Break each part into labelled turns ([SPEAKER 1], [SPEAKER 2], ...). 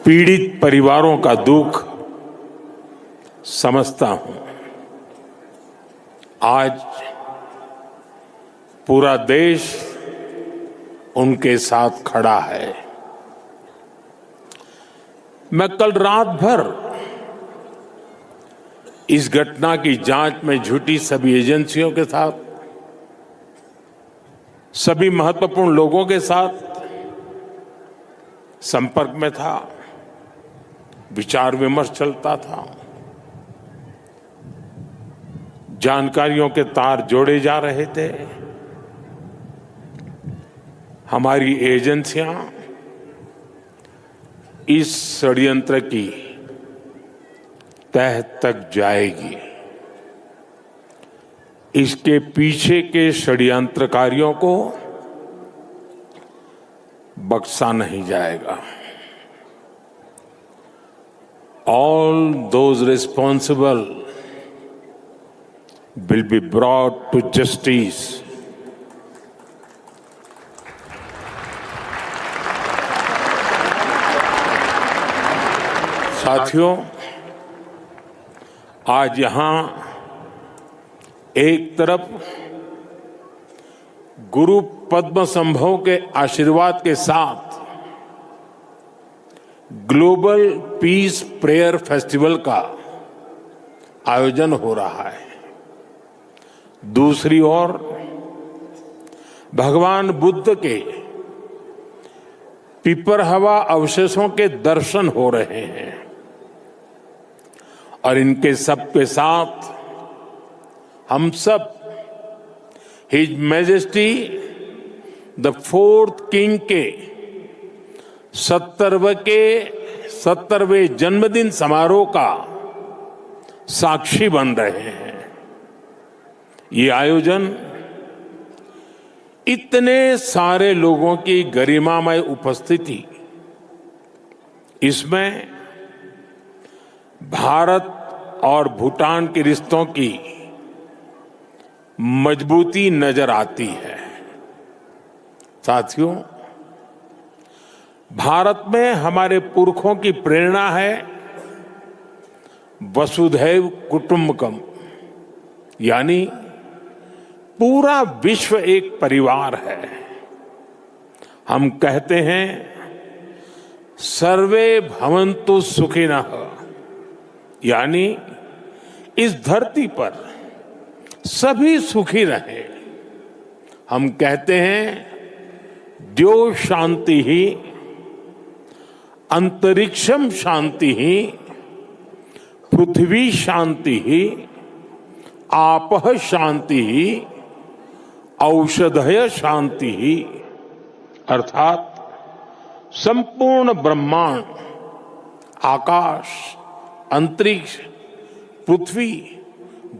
[SPEAKER 1] पीड़ित परिवारों का दुख समझता हूं। आज पूरा देश उनके साथ खड़ा है। मैं कल रात भर इस घटना की जांच में जुटी सभी एजेंसियों के साथ, सभी महत्वपूर्ण लोगों के साथ संपर्क में था, विचार विमर्श चलता था, जानकारियों के तार जोड़े जा रहे थे। हमारी एजेंसियां इस षड्यंत्र की तह तक जाएगी। इसके पीछे के षड्यंत्रकारियों को बख्शा नहीं जाएगा। All those responsible will be brought to justice. साथियों, आज यहां एक तरफ गुरु पद्म संभव के आशीर्वाद के साथ ग्लोबल पीस प्रेयर फेस्टिवल का आयोजन हो रहा है, दूसरी ओर भगवान बुद्ध के पिपरहवा अवशेषों के दर्शन हो रहे हैं और इनके सब के साथ हम सब his majesty the fourth king के 70वें जन्मदिन समारोह का साक्षी बन रहे हैं। ये आयोजन इतने सारे लोगों की गरिमामय उपस्थिति, इसमें भारत और भूटान के रिश्तों की मजबूती नजर आती है। साथियों, भारत में हमारे पुरखों की प्रेरणा है वसुधैव कुटुंबकम, यानी पूरा विश्व एक परिवार है। हम कहते हैं सर्वे भवन्तु सुखिनः, यानी इस धरती पर सभी सुखी रहे। हम कहते हैं द्यो शांति ही, अंतरिक्षम शांति ही, पृथ्वी शांति ही, आपः शांति ही, औषधय शांति ही, अर्थात संपूर्ण ब्रह्मांड, आकाश, अंतरिक्ष, पृथ्वी,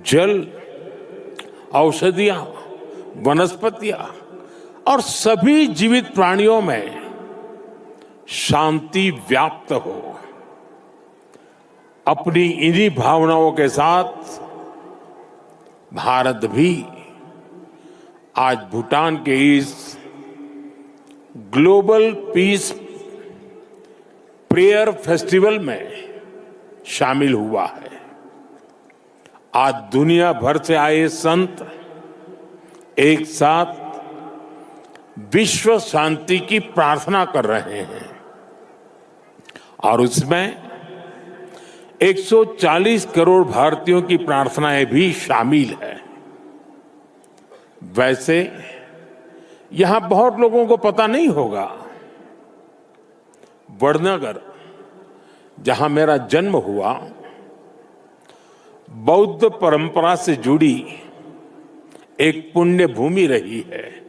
[SPEAKER 1] जल, औषधियां, वनस्पतियां और सभी जीवित प्राणियों में शांति व्याप्त हो। अपनी इन्हीं भावनाओं के साथ भारत भी आज भूटान के इस ग्लोबल पीस प्रेयर फेस्टिवल में शामिल हुआ है। आज दुनिया भर से आए संत एक साथ विश्व शांति की प्रार्थना कर रहे हैं और उसमें 140 करोड़ भारतीयों की प्रार्थनाएं भी शामिल है। वैसे यहां बहुत लोगों को पता नहीं होगा, वडनगर, जहां मेरा जन्म हुआ, बौद्ध परंपरा से जुड़ी एक पुण्य भूमि रही है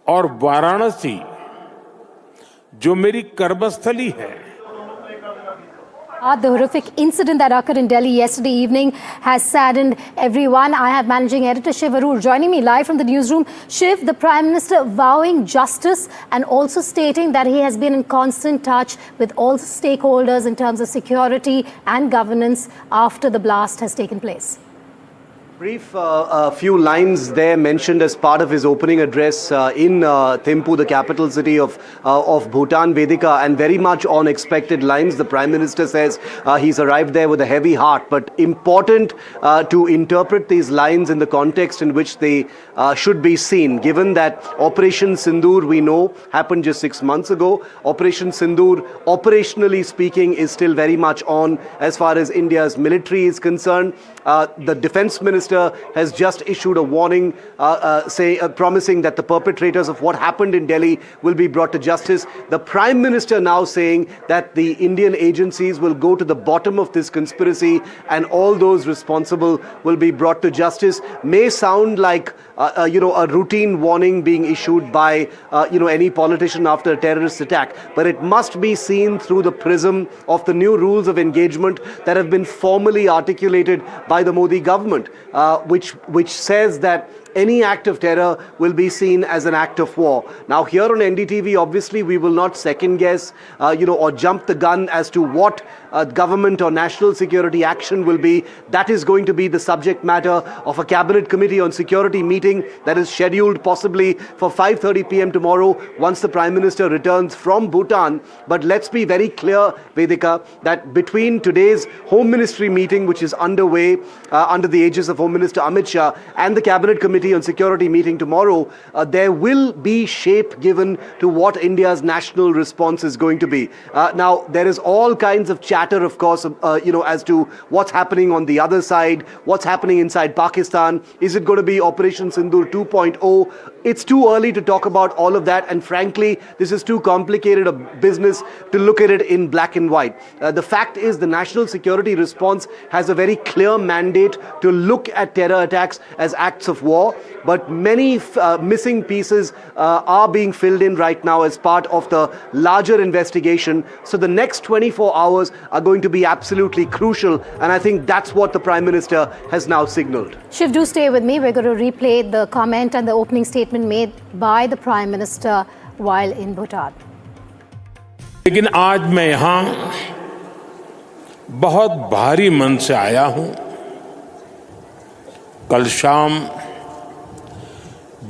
[SPEAKER 1] और वाराणसी जो मेरी कर्मस्थली है।
[SPEAKER 2] The horrific incident that occurred in Delhi yesterday evening has saddened everyone. I have Managing Editor Shiv Arur joining me live from the newsroom. Shiv, the Prime Minister vowing justice and also stating that he has been in constant touch with all stakeholders in terms of security and governance after the blast has taken place.
[SPEAKER 3] Brief, a few lines there mentioned as part of his opening address in Thimphu, the capital city of Bhutan, Vedika, and very much on expected lines. The Prime Minister says he's arrived there with a heavy heart, but important to interpret these lines in the context in which they should be seen, given that Operation Sindoor, we know, happened just 6 months ago. Operation Sindoor, operationally speaking, is still very much on as far as India's military is concerned. The Defence Minister has just issued a warning promising that the perpetrators of what happened in Delhi will be brought to justice. The Prime Minister now saying that the Indian agencies will go to the bottom of this conspiracy and all those responsible will be brought to justice may sound like a routine warning being issued by any politician after a terrorist attack, but it must be seen through the prism of the new rules of engagement that have been formally articulated by the Modi government, which says that any act of terror will be seen as an act of war. Now, here on NDTV, obviously, we will not second guess, or jump the gun as to what government or national security action will be. That is going to be the subject matter of a cabinet committee on security meeting that is scheduled possibly for 5:30 p.m. tomorrow once the Prime Minister returns from Bhutan. But let's be very clear, Vedika, that between today's Home Ministry meeting, which is underway under the aegis of Home Minister Amit Shah, and the cabinet committee on security meeting tomorrow, there will be shape given to what India's national response is going to be. Now, there is all kinds of chatter, of course, as to what's happening on the other side, what's happening inside Pakistan. Is it going to be Operation Sindoor 2.0? It's too early to talk about all of that, and frankly, this is too complicated a business to look at it in black and white. The fact is, the national security response has a very clear mandate to look at terror attacks as acts of war, but many missing pieces are being filled in right now as part of the larger investigation. So the next 24 hours are going to be absolutely crucial, and I think that's what the Prime Minister has now signaled.
[SPEAKER 2] Shiv, do stay with me. We're going to replay the comment and the opening statement made by the Prime Minister while in Bhutan.
[SPEAKER 1] लेकिन आज मैं यहाँ बहुत भारी मन से आया हूँ। कल शाम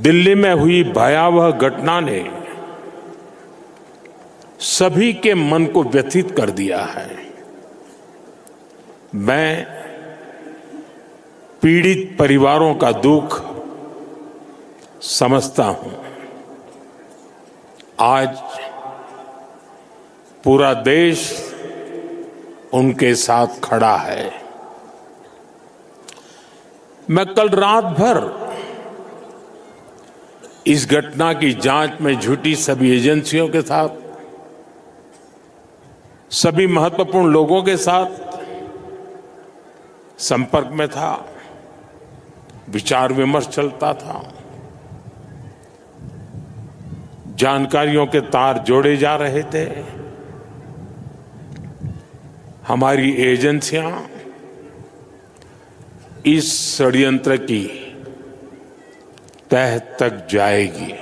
[SPEAKER 1] दिल्ली में हुई भयावह घटना ने सभी के मन को व्यथित कर दिया है। मैं पीड़ित परिवारों का दुख समझता हूं। आज पूरा देश उनके साथ खड़ा है। मैं कल रात भर इस घटना की जांच में जुटी सभी एजेंसियों के साथ, सभी महत्वपूर्ण लोगों के साथ संपर्क में था, विचार विमर्श चलता था, जानकारियों के तार जोड़े जा रहे थे। हमारी एजेंसियां इस षड्यंत्र की तह तक जाएगी।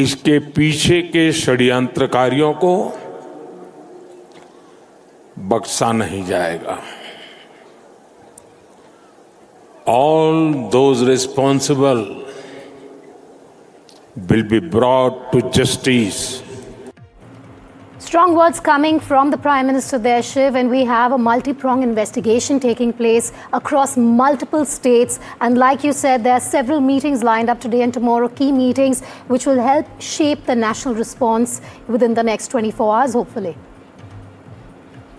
[SPEAKER 1] इसके पीछे के षड्यंत्रकारियों को बख्शा नहीं जाएगा। All those responsible will be brought to justice.
[SPEAKER 2] Strong words coming from the Prime Minister there, Shiv, and we have a multi-pronged investigation taking place across multiple states. And like you said, there are several meetings lined up today and tomorrow, key meetings, which will help shape the national response within the next 24 hours, hopefully.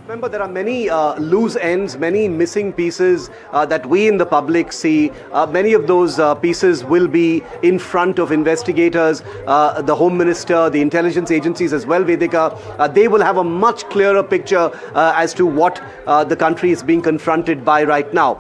[SPEAKER 3] Remember, there are many loose ends, many missing pieces that we in the public see. Many of those pieces will be in front of investigators, the Home Minister, the intelligence agencies as well, Vedika. They will have a much clearer picture as to what the country is being confronted by right now.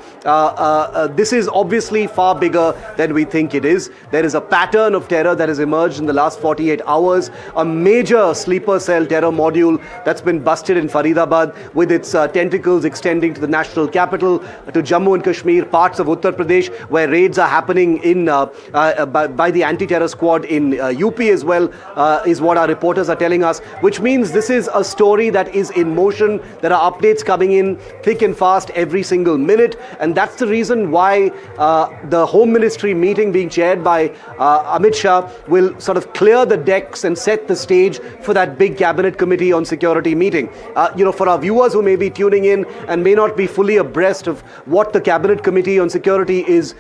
[SPEAKER 3] This is obviously far bigger than we think it is. There is a pattern of terror that has emerged in the last 48 hours. A major sleeper cell terror module that's been busted in Faridabad. with its tentacles extending to the national capital, to Jammu and Kashmir, parts of Uttar Pradesh, where raids are happening by the anti-terror squad in UP as well, is what our reporters are telling us, which means this is a story that is in motion. There are updates coming in thick and fast every single minute, and that's the reason why the Home Ministry meeting being chaired by Amit Shah will sort of clear the decks and set the stage for that big cabinet committee on security meeting. For our viewers who may be tuning in and may not be fully abreast of what the cabinet committee on security is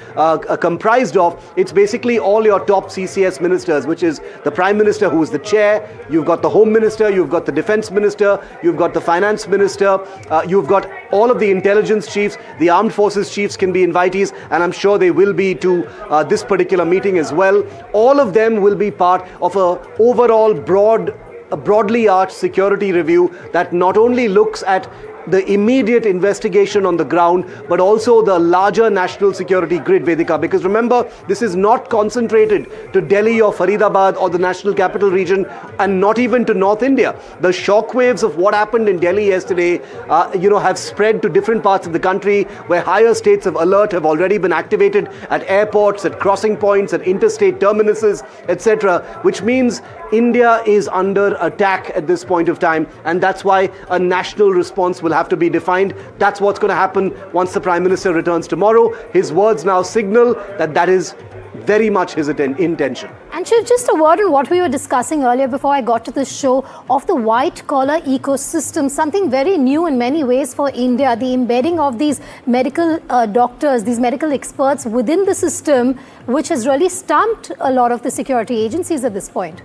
[SPEAKER 3] comprised of, it's basically all your top CCS ministers, which is the Prime Minister, who is the chair. You've got the Home Minister, you've got the Defense Minister, you've got the Finance Minister, you've got all of the intelligence chiefs, the armed forces chiefs can be invitees, and I'm sure they will be to this particular meeting as well. All of them will be part of a overall broadly arched security review that not only looks at the immediate investigation on the ground, but also the larger national security grid, Vedika. Because remember, this is not concentrated to Delhi or Faridabad or the National Capital Region, and not even to North India. The shockwaves of what happened in Delhi yesterday, have spread to different parts of the country, where higher states of alert have already been activated at airports, at crossing points, at interstate terminuses, etc., which means India is under attack at this point of time, and that's why a national response will have to be defined. That's what's going to happen once the Prime Minister returns tomorrow. His words now signal that is very much his intention.
[SPEAKER 2] And Shiv, just a word on what we were discussing earlier before I got to this show of the white-collar ecosystem, something very new in many ways for India, the embedding of these medical doctors, these medical experts within the system, which has really stumped a lot of the security agencies at this point.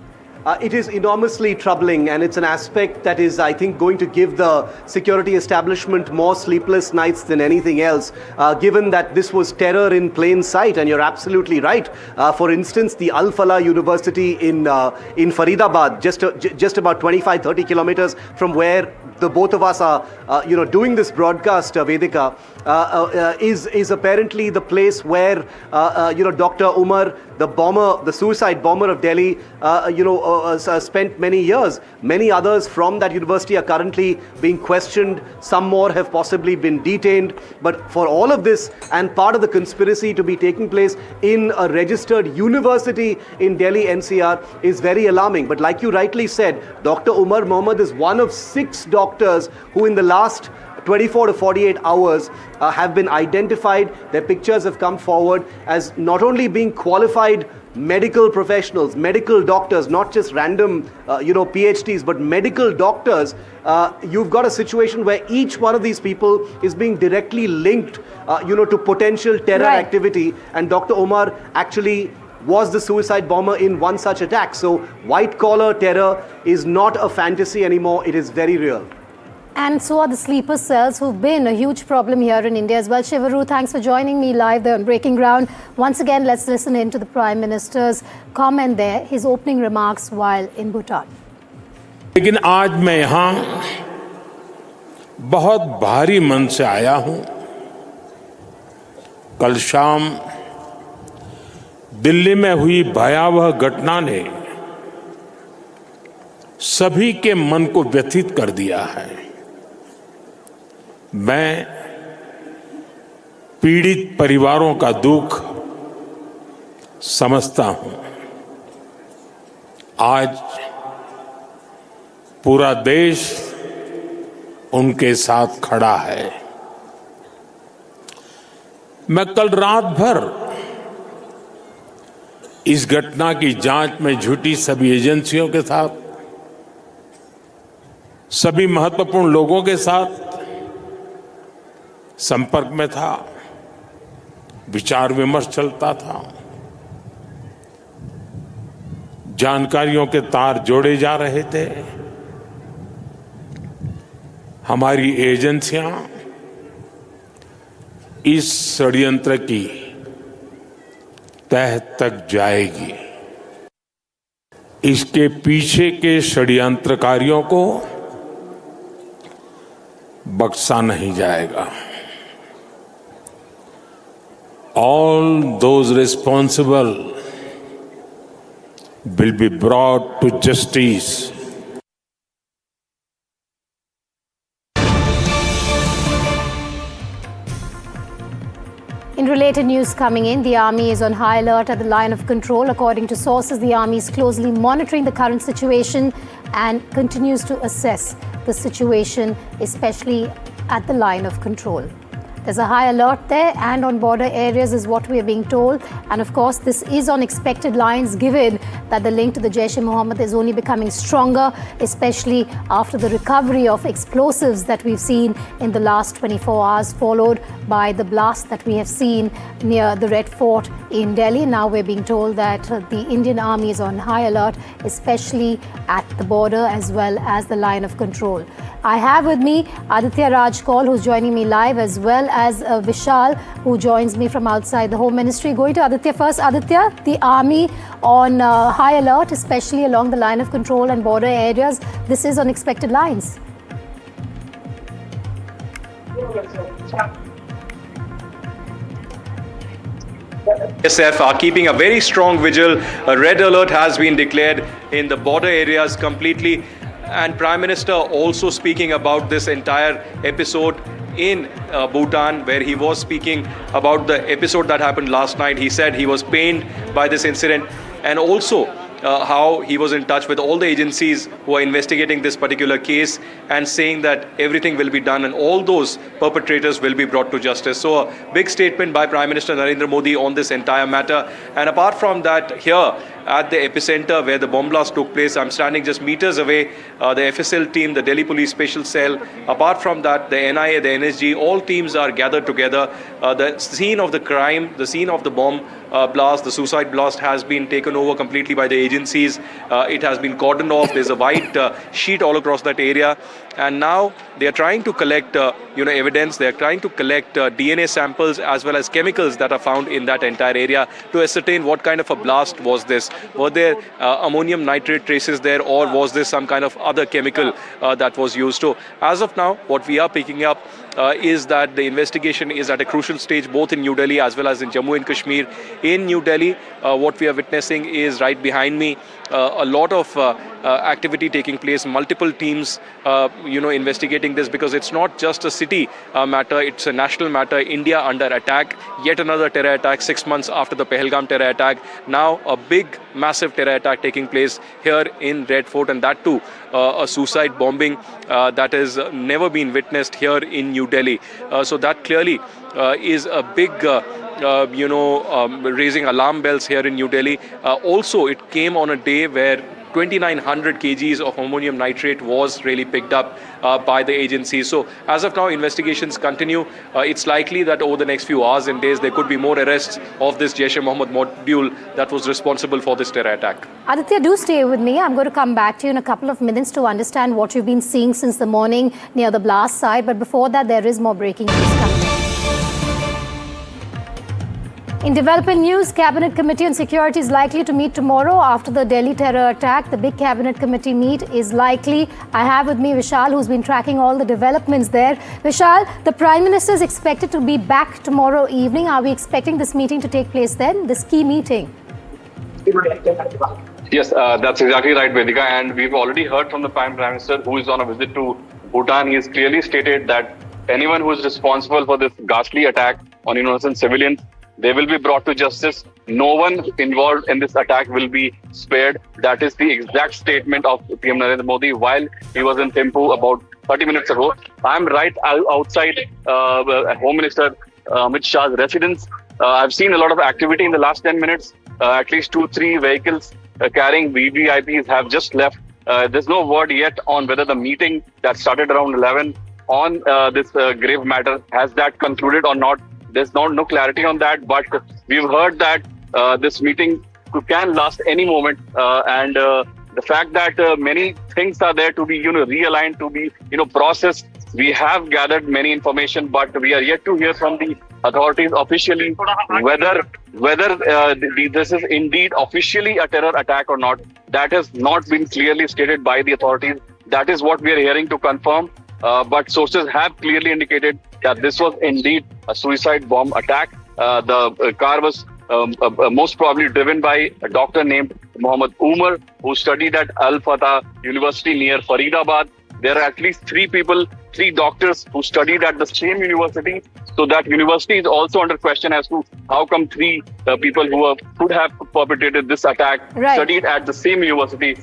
[SPEAKER 3] It is enormously troubling, and it's an aspect that is, I think, going to give the security establishment more sleepless nights than anything else, given that this was terror in plain sight. And you're absolutely right. For instance, the Al Falah University in Faridabad, just about 25-30 kilometers from where the both of us are, doing this broadcast, Vedika, is apparently the place where, Dr. Umar, the suicide bomber of Delhi, spent many years. Many others from that university are currently being questioned. Some more have possibly been detained. But for all of this, and part of the conspiracy to be taking place in a registered university in Delhi NCR is very alarming. But like you rightly said, Dr. Umar Mohammed is one of 6 doctors who in the last 24 to 48 hours have been identified. Their pictures have come forward as not only being qualified medical professionals, medical doctors, not just random, PhDs, but medical doctors. You've got a situation where each one of these people is being directly linked, to potential terror activity. And Dr. Omar actually was the suicide bomber in one such attack. So white-collar terror is not a fantasy anymore. It is very real.
[SPEAKER 2] And so are the sleeper cells, who've been a huge problem here in India as well. Shivaru, thanks for joining me live there on Breaking Ground. Once again, let's listen in to the Prime Minister's comment there, his opening remarks while in Bhutan.
[SPEAKER 1] लेकिन आज मैं यहाँ बहुत भारी मन से आया हूँ। कल शाम दिल्ली में हुई भयावह घटना ने सभी के मन को व्यथित कर दिया है। मैं पीड़ित परिवारों का दुख समझता हूं। आज पूरा देश उनके साथ खड़ा है। मैं कल रात भर इस घटना की जांच में जुटी सभी एजेंसियों के साथ, सभी महत्वपूर्ण लोगों के साथ संपर्क में था, विचार विमर्श चलता था, जानकारियों के तार जोड़े जा रहे थे। हमारी एजेंसियां इस षड्यंत्र की तह तक जाएगी। इसके पीछे के षड्यंत्रकारियों को बख्शा नहीं जाएगा। All those responsible will be brought to justice.
[SPEAKER 2] In related news coming in, the army is on high alert at the line of control. According to sources, the army is closely monitoring the current situation and continues to assess the situation, especially at the line of control. There's a high alert there and on border areas is what we are being told. And of course, this is on expected lines given that the link to the Jaish-e-Mohammed is only becoming stronger, especially after the recovery of explosives that we've seen in the last 24 hours, followed by the blast that we have seen near the Red Fort in Delhi. Now we're being told that the Indian Army is on high alert, especially at the border as well as the line of control. I have with me Aditya Rajkol, who's joining me live, as well as Vishal, who joins me from outside the Home Ministry. Going to Aditya first. Aditya, the army on high alert, especially along the line of control and border areas. This is on expected lines.
[SPEAKER 4] SF are keeping a very strong vigil. A red alert has been declared in the border areas completely. And Prime Minister also speaking about this entire episode in Bhutan, where he was speaking about the episode that happened last night. He said he was pained by this incident, and also how he was in touch with all the agencies who are investigating this particular case and saying that everything will be done and all those perpetrators will be brought to justice. So a big statement by Prime Minister Narendra Modi on this entire matter. And apart from that, here at the epicenter where the bomb blast took place, I'm standing just meters away. The FSL team, the Delhi Police Special Cell, apart from that, the NIA, the NSG, all teams are gathered together. The scene of the crime, the scene of the bomb blast, the suicide blast has been taken over completely by the agencies. It has been cordoned off. There's a white sheet all across that area. And now they are trying to collect evidence. They are trying to collect DNA samples as well as chemicals that are found in that entire area to ascertain what kind of a blast was this. Were there ammonium nitrate traces there, or was this some kind of other chemical that was used? So as of now, what we are picking up is that the investigation is at a crucial stage both in New Delhi as well as in Jammu and Kashmir. In New Delhi, what we are witnessing is right behind me a lot of activity taking place, multiple teams investigating this, because it's not just a city matter, it's a national matter. India under attack, yet another terror attack 6 months after the Pahalgam terror attack. Now a big massive terror attack taking place here in Red Fort, and that too a suicide bombing that has never been witnessed here in New Delhi. So that clearly is a big raising alarm bells here in New Delhi. Also, it came on a day where 2,900 kgs of ammonium nitrate was really picked up by the agency. So as of now, investigations continue. It's likely that over the next few hours and days, there could be more arrests of this Jaish-e-Mohammed module that was responsible for this terror attack.
[SPEAKER 2] Aditya, do stay with me. I'm going to come back to you in a couple of minutes to understand what you've been seeing since the morning near the blast site. But before that, there is more breaking news coming. In developing news, Cabinet Committee on Security is likely to meet tomorrow after the Delhi terror attack. The big Cabinet Committee meet is likely. I have with me Vishal, who's been tracking all the developments there. Vishal, the Prime Minister is expected to be back tomorrow evening. Are we expecting this meeting to take place then, this key meeting?
[SPEAKER 5] Yes, that's exactly right, Vedika. And we've already heard from the Prime Minister, who is on a visit to Bhutan. He has clearly stated that anyone who is responsible for this ghastly attack on innocent civilians, they will be brought to justice. No one involved in this attack will be spared. That is the exact statement of PM Narendra Modi while he was in Thimphu about 30 minutes ago. I'm right outside Home Minister Amit Shah's residence. I've seen a lot of activity in the last 10 minutes. At least 2-3 vehicles carrying VVIPs have just left. There's no word yet on whether the meeting that started around 11 on this grave matter, has that concluded or not. There's no clarity on that, but we've heard that this meeting can last any moment, and the fact that many things are there to be realigned, to be processed. We have gathered many information, but we are yet to hear from the authorities officially whether this is indeed officially a terror attack or not. That has not been clearly stated by the authorities. That is what we are hearing to confirm. But sources have clearly indicated that this was indeed a suicide bomb attack. The car was most probably driven by a doctor named Mohammed Umar, who studied at Al Fatah University near Faridabad. there are at least 3 doctors who studied at the same university. So that university is also under question as to how come 3 people who could have perpetrated this attack studied at the same university.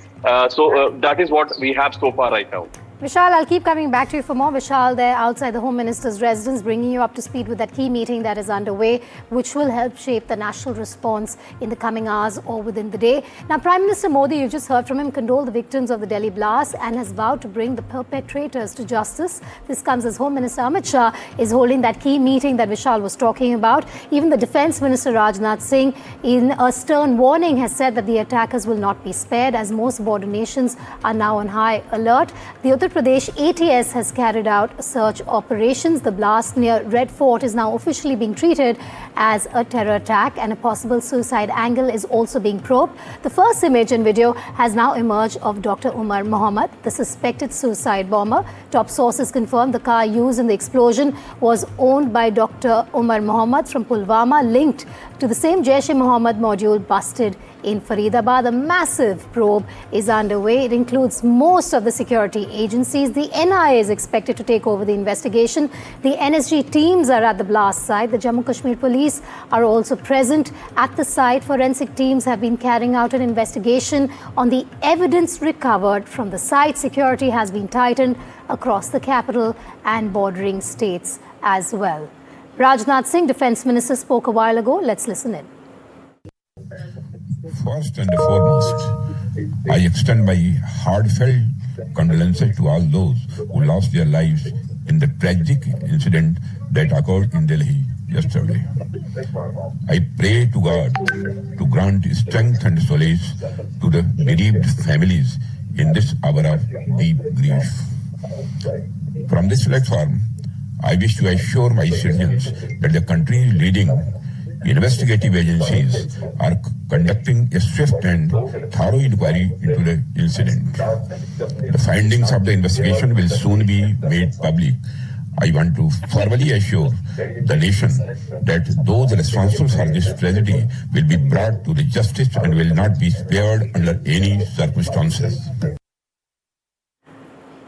[SPEAKER 5] So that is what we have so far right now.
[SPEAKER 2] Vishal, I'll keep coming back to you for more. Vishal, there outside the Home Minister's residence, bringing you up to speed with that key meeting that is underway, which will help shape the national response in the coming hours or within the day. Now, Prime Minister Modi, you just heard from him, condoled the victims of the Delhi blast and has vowed to bring the perpetrators to justice. This comes as Home Minister Amit Shah is holding that key meeting that Vishal was talking about. Even the Defence Minister Rajnath Singh, in a stern warning, has said that the attackers will not be spared, as most border nations are now on high alert. The Uttar Pradesh ATS has carried out search operations. The blast near Red Fort is now officially being treated as a terror attack, and a possible suicide angle is also being probed. The first image and video has now emerged of Dr. Umar Mohammad, the suspected suicide bomber. Top sources confirm the car used in the explosion was owned by Dr. Umar Mohammad from Pulwama, linked to the same Jaish-e-Mohammed module busted in Faridabad. A massive probe is underway. It includes most of the security agencies. The NIA is expected to take over the investigation. The NSG teams are at the blast site. The Jammu Kashmir police are also present at the site. Forensic teams have been carrying out an investigation on the evidence recovered from the site. Security has been tightened across the capital and bordering states as well. Rajnath Singh, Defence Minister, spoke a while ago. Let's listen in.
[SPEAKER 6] First and foremost, I extend my heartfelt condolences to all those who lost their lives in the tragic incident that occurred in Delhi yesterday. I pray to God to grant strength and solace to the bereaved families in this hour of deep grief. From this platform, I wish to assure my citizens that the country's leading investigative agencies are conducting a swift and thorough inquiry into the incident. The findings of the investigation will soon be made public. I want to formally assure the nation that those responsible for this tragedy will be brought to the justice and will not be spared under any circumstances.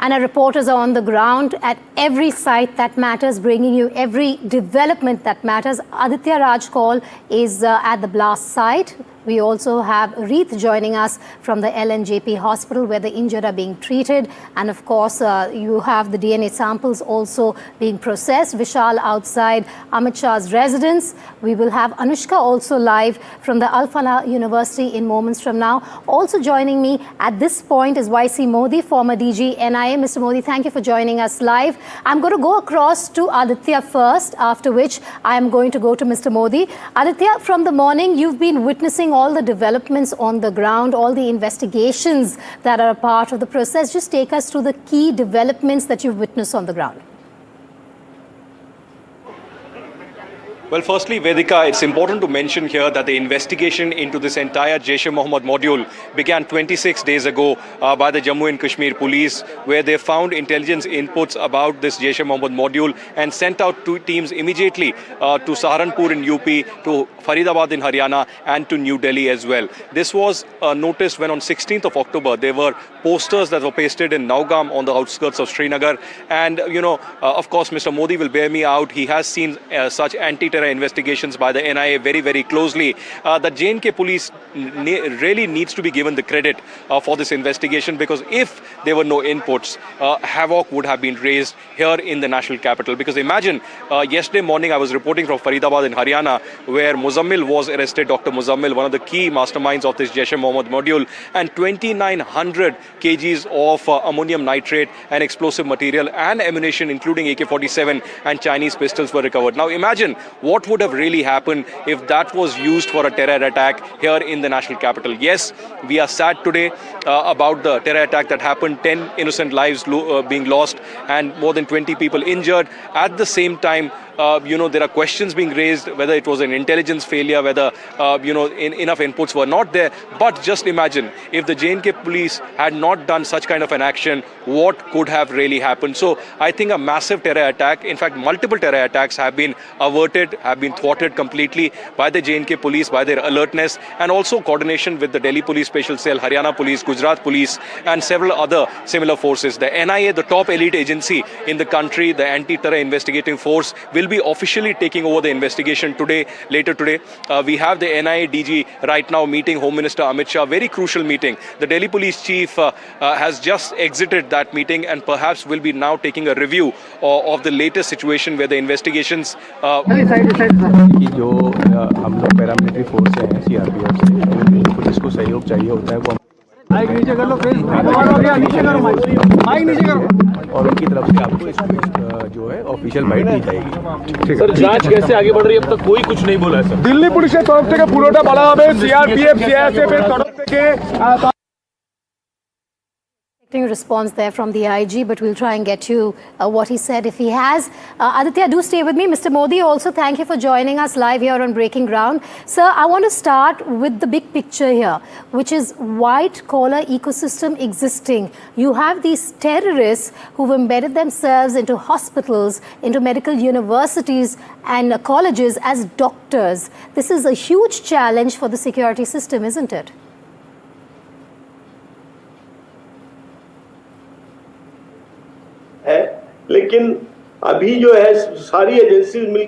[SPEAKER 2] And our reporters are on the ground at every site that matters, bringing you every development that matters. Aditya Rajkol is at the blast site. We also have Reeth joining us from the LNJP hospital, where the injured are being treated. And of course, you have the DNA samples also being processed. Vishal outside Amit Shah's residence. We will have Anushka also live from the Al Falah University in moments from now. Also joining me at this point is YC Modi, former DG NIA. Mr. Modi, thank you for joining us live. I'm going to go across to Aditya first, after which I am going to go to Mr. Modi. Aditya, from the morning, you've been witnessing all the developments on the ground, all the investigations that are a part of the process. Just take us through the key developments that you've witnessed on the ground.
[SPEAKER 4] Well, firstly, Vedika, it's important to mention here that the investigation into this entire Jaish-e-Mohammed module began 26 days ago by the Jammu and Kashmir police, where they found intelligence inputs about this Jaish-e-Mohammed module and sent out 2 teams immediately to Saharanpur in UP, to Faridabad in Haryana, and to New Delhi as well. This was noticed when on 16th of October, there were posters that were pasted in Naugam on the outskirts of Srinagar. And, of course, Mr. Modi will bear me out. He has seen such anti-terror investigations by the NIA very, very closely. The J&K police really needs to be given the credit for this investigation, because if there were no inputs, havoc would have been raised here in the national capital. Because imagine, yesterday morning I was reporting from Faridabad in Haryana, where Muzammil was arrested, Dr. Muzammil, one of the key masterminds of this Jaish-e-Mohammed module, and 2,900 kgs of ammonium nitrate and explosive material and ammunition, including AK-47 and Chinese pistols, were recovered. Now imagine what would have really happened if that was used for a terror attack here in the national capital. Yes, we are sad today about the terror attack that happened, 10 innocent lives being lost and more than 20 people injured. At the same time, there are questions being raised whether it was an intelligence failure, whether enough inputs were not there. But just imagine if the J&K police had not done such kind of an action, what could have really happened? So I think a massive terror attack, in fact multiple terror attacks, have been averted, have been thwarted completely by the J&K police, by their alertness, and also coordination with the Delhi Police Special Cell, Haryana Police, Gujarat Police, and several other similar forces. The NIA, the top elite agency in the country, the anti-terror investigating force, will be officially taking over the investigation today, later today. We have the NIA DG right now meeting Home Minister Amit Shah, very crucial meeting. The Delhi Police Chief has just exited that meeting and perhaps will be now taking a review of the latest situation where the investigations
[SPEAKER 7] कि जो हम लोग paramilitary force से हैं CRPF से, जो police को सहयोग चाहिए होता है वो नीचे कर लो, और उनकी तरफ से आपको इसको जो है ऑफिशियल बाइट दी जाएगी।
[SPEAKER 8] सर, जांच कैसे आगे बढ़ रही है? अब तक कोई कुछ नहीं बोला है सर।
[SPEAKER 9] दिल्ली पुलिस तरफ থেকে পুরোটা বলা হবে, সিআরপিএফ সিআইএসএফ এর তরফ থেকে
[SPEAKER 2] response there from the IG, but we'll try and get you what he said if he has. Aditya, do stay with me. Mr. Modi, also thank you for joining us live here on Breaking Ground. Sir, I want to start with the big picture here, which is white collar ecosystem existing. You have these terrorists who've embedded themselves into hospitals, into medical universities and colleges as doctors. This is a huge challenge for the security system, isn't it?
[SPEAKER 10] है, लेकिन अभी जो है सारी agency mill.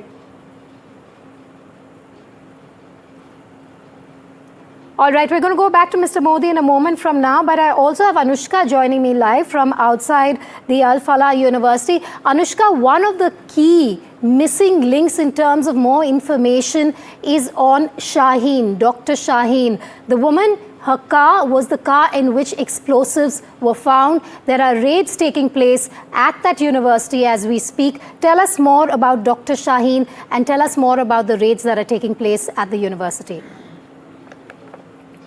[SPEAKER 2] All right, we're going to go back to Mr. Modi in a moment from now, but I also have Anushka joining me live from outside the Al Falah University. Anushka, one of the key missing links in terms of more information is on Shaheen, Dr. Shaheen. The woman, her car was the car in which explosives were found. There are raids taking place at that university as we speak. Tell us more about Dr. Shaheen and tell us more about the raids that are taking place at the university.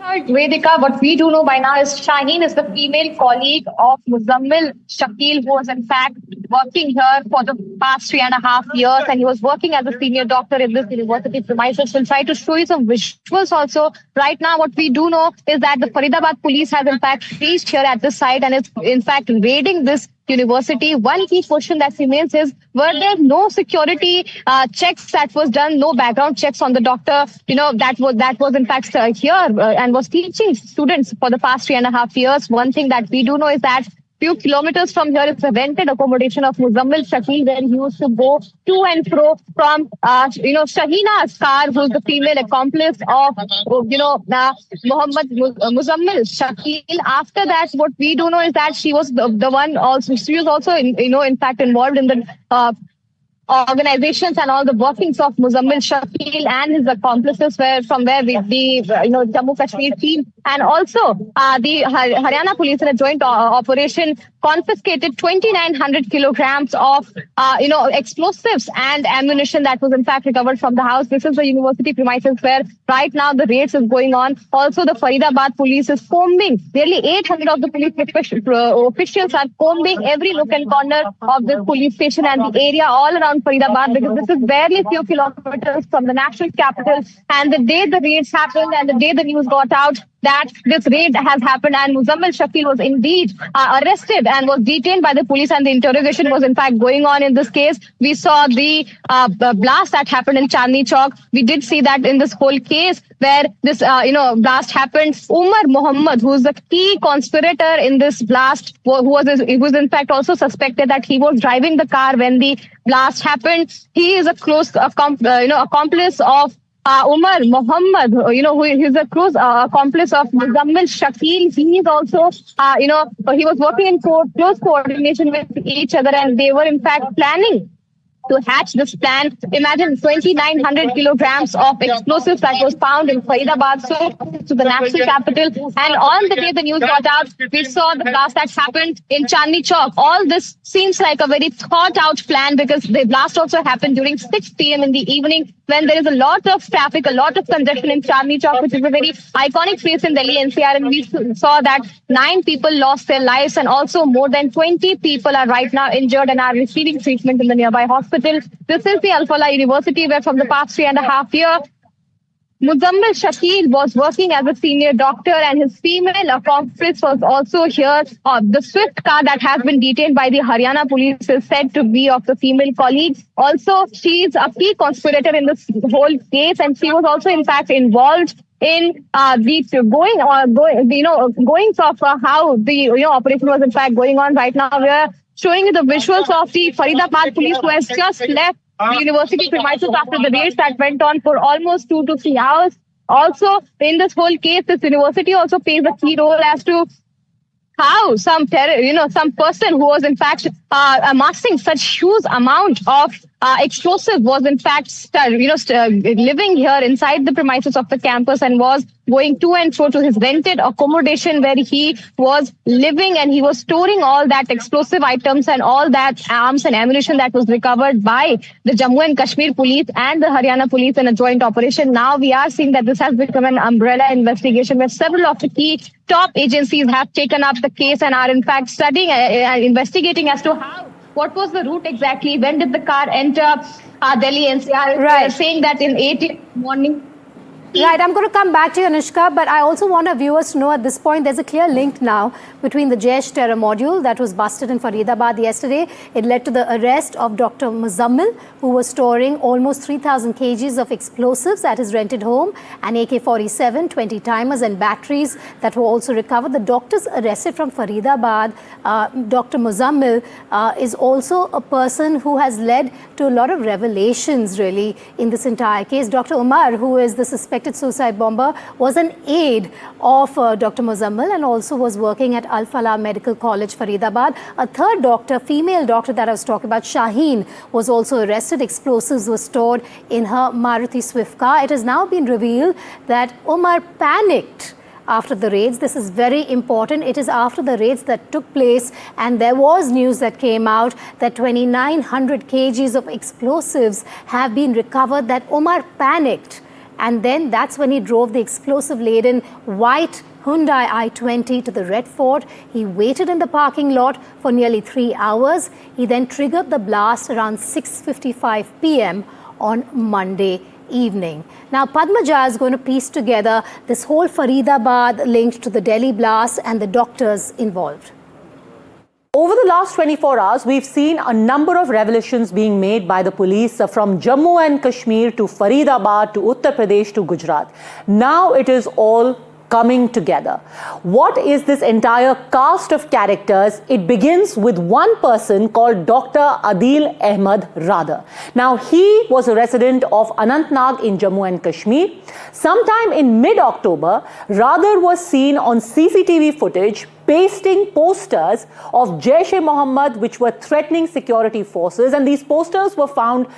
[SPEAKER 11] Vedika, what we do know by now is Shaheen is the female colleague of Muzammil Shakil, who was in fact working here for the past 3.5 years, and he was working as a senior doctor in this university premises. We'll try to show you some visuals also. Right now, what we do know is that the Faridabad police has in fact reached here at this site and is in fact raiding this university. One key question that remains is, were there no security checks that was done, no background checks on the doctor, that was in fact here and was teaching students for the past 3.5 years. One thing that we do know is that few kilometers from here is the rented accommodation of Muzammil Shakil, where he used to go to and fro from, Shaheena's car, who's the female accomplice of, Muzammil Shakil. After that, what we do know is that she was the one also, she was also, in fact involved in the, organizations and all the workings of Muzammil Shakil and his accomplices, from where the Jammu Kashmir team and also the Haryana police in a joint operation confiscated 2,900 kilograms of explosives and ammunition that was in fact recovered from the house. This is the university premises where right now the raids is going on. Also, the Faridabad police is combing. Nearly 800 of the police officials are combing every nook and corner of this police station and the area all around Faridabad, because this is barely a few kilometers from the national capital. And the day the raids happened and the day the news got out that this raid has happened and Muzammil Shakil was indeed arrested and was detained by the police, and the interrogation was in fact going on in this case. We saw the blast that happened in Chandni Chowk. We did see that in this whole case where this blast happened. Umar Mohammed, who is the key conspirator in this blast, who was in fact also suspected that he was driving the car when the blast happened. He is a close accomplice of Umar Mohammed, who is a close accomplice of Muzammil Shakil. He is also, he was working in close coordination with each other, and they were in fact planning to hatch this plan. Imagine 2,900 kilograms of explosives that was found in Faridabad, so to the national capital. And on the day the news got out, we saw the blast that happened in Chandni Chowk. All this seems like a very thought out plan, because the blast also happened during 6 p.m. in the evening. when there is a lot of traffic, a lot of congestion in Chandni Chowk, which is a very iconic place in Delhi NCR, and we saw that 9 people lost their lives, and also more than 20 people are right now injured and are receiving treatment in the nearby hospital. This is the Al Falah University, where from the past 3.5 years, Muzammil Shakil was working as a senior doctor, and his female accomplice was also here. The Swift car that has been detained by the Haryana police is said to be of the female colleague. Also, she is a key conspirator in this whole case, and she was also, in fact, involved in the goings of how the operation was in fact going on. Right now, we are showing you the visuals of the Faridabad police, who has just left the university premises after the raids that went on for almost 2 to 3 hours. Also, in this whole case, this university also plays a key role as to how some person who was in fact amassing such huge amount of explosive was in fact living here inside the premises of the campus and was going to and fro to his rented accommodation where he was living, and he was storing all that explosive items and all that arms and ammunition that was recovered by the Jammu and Kashmir police and the Haryana police in a joint operation. Now we are seeing that this has become an umbrella investigation where several of the key top agencies have taken up the case and are in fact studying and investigating as to what was the route exactly, when did the car enter Delhi NCR.
[SPEAKER 2] Right.
[SPEAKER 11] Saying that in 8 in the morning.
[SPEAKER 2] Right, I'm going to come back to you, Anushka, but I also want our viewers to know at this point there's a clear link now between the Jaish terror module that was busted in Faridabad yesterday. It led to the arrest of Dr. Muzammil, who was storing almost 3,000 kgs of explosives at his rented home, and AK-47, 20 timers and batteries that were also recovered. The doctors arrested from Faridabad, Dr. Muzammil, is also a person who has led to a lot of revelations really in this entire case. Dr. Umar, who is the suspected suicide bomber, was an aide of Dr. Muzammil and also was working at Al Falah Medical College, Faridabad. A third doctor, female doctor that I was talking about, Shaheen, was also arrested. Explosives were stored in her Maruti Swift car. It has now been revealed that Umar panicked after the raids. This is very important. It is after the raids that took place, and there was news that came out that 2,900 kgs of explosives have been recovered, that Umar panicked. And then that's when he drove the explosive-laden white Hyundai i20 to the Red Fort. He waited in the parking lot for nearly 3 hours. He then triggered the blast around 6:55 p.m. on Monday evening. Now, Padmaja is going to piece together this whole Faridabad linked to the Delhi blast and the doctors involved.
[SPEAKER 12] Over the last 24 hours, we've seen a number of revelations being made by the police from Jammu and Kashmir to Faridabad to Uttar Pradesh to Gujarat. Now it is all coming together. What is this entire cast of characters? It begins with one person called Dr. Adil Ahmed Radar. Now, he was a resident of Anantnag in Jammu and Kashmir. Sometime in mid-October, Radar was seen on CCTV footage pasting posters of Jaish-e-Mohammed which were threatening security forces, and these posters were found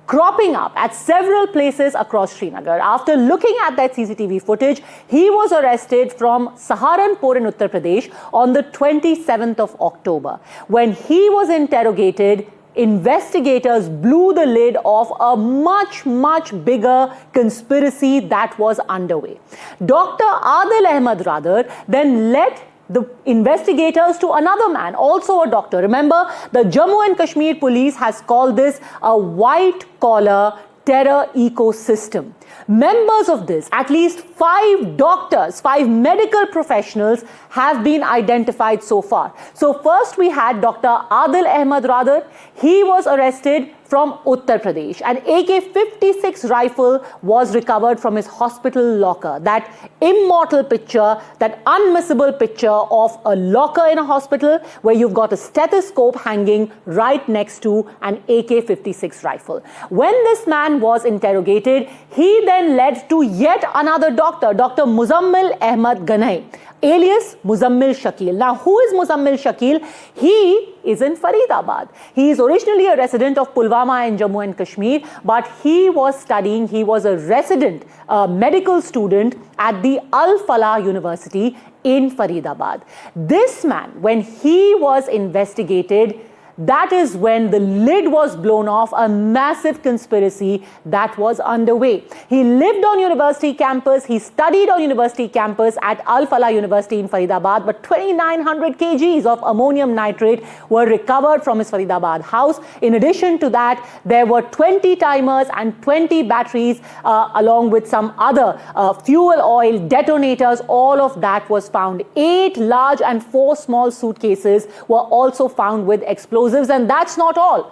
[SPEAKER 12] cropping up at several places across Srinagar. After looking at that CCTV footage, he was arrested from Saharanpur in Uttar Pradesh on the 27th of October. When he was interrogated, investigators blew the lid off a much, much bigger conspiracy that was underway. Dr. Adil Ahmed Radar then led the investigators to another man, also a doctor. Remember, the Jammu and Kashmir police has called this a white-collar terror ecosystem. Members of this, at least 5 doctors, 5 medical professionals have been identified so far. So first we had Dr. Adil Ahmed Radar. He was arrested from Uttar Pradesh. An AK-56 rifle was recovered from his hospital locker. That immortal picture, that unmissable picture of a locker in a hospital where you've got a stethoscope hanging right next to an AK-56 rifle. When this man was interrogated, he then led to yet another doctor, Dr. Muzammil Ahmed Ganai, alias Muzammil Shakil. Now, who is Muzammil Shakil? He is in Faridabad. He is originally a resident of Pulwama in Jammu and Kashmir, but he was studying, he was a resident, medical student at the Al Falah University in Faridabad. This man, when he was investigated, that is when the lid was blown off a massive conspiracy that was underway. He lived on university campus, he studied on university campus at Al Falah University in Faridabad, but 2,900 kgs of ammonium nitrate were recovered from his Faridabad house. In addition to that, there were 20 timers and 20 batteries along with some other fuel oil detonators. All of that was found. 8 large and 4 small suitcases were also found with explosives, and that's not all.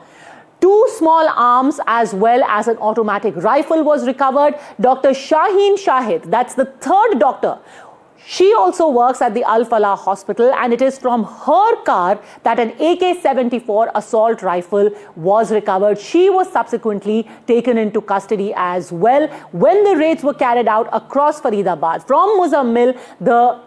[SPEAKER 12] 2 small arms as well as an automatic rifle was recovered. Dr. Shaheen Shahid, that's the third doctor, she also works at the Al Falah hospital, and it is from her car that an AK-74 assault rifle was recovered. She was subsequently taken into custody as well. When the raids were carried out across Faridabad from Muzammil, the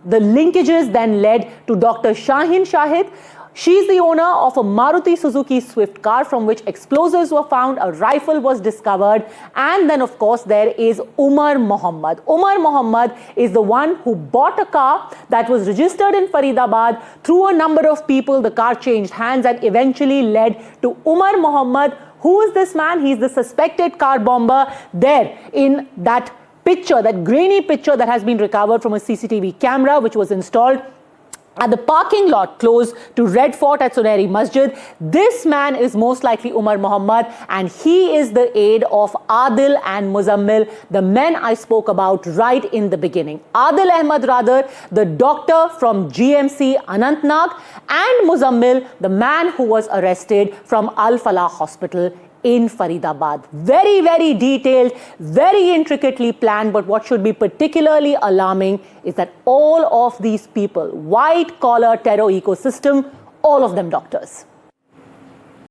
[SPEAKER 12] linkages then led to Dr. Shaheen Shahid. She's the owner of a Maruti Suzuki Swift car from which explosives were found, a rifle was discovered, and then of course there is Umar Mohammed. Umar Mohammed is the one who bought a car that was registered in Faridabad. Through a number of people, the car changed hands and eventually led to Umar Mohammed. Who is this man? He's the suspected car bomber there in that picture, that grainy picture that has been recovered from a CCTV camera which was installed at the parking lot close to Red Fort at Suneri Masjid. This man is most likely Umar Mohammed, and he is the aide of Adil and Muzammil, the men I spoke about right in the beginning. Adil Ahmed Radar, the doctor from GMC Anantnag, and Muzammil, the man who was arrested from Al Falah Hospital in Faridabad. Very, very detailed, very intricately planned, but what should be particularly alarming is that all of these people, white-collar terror ecosystem, all of them doctors.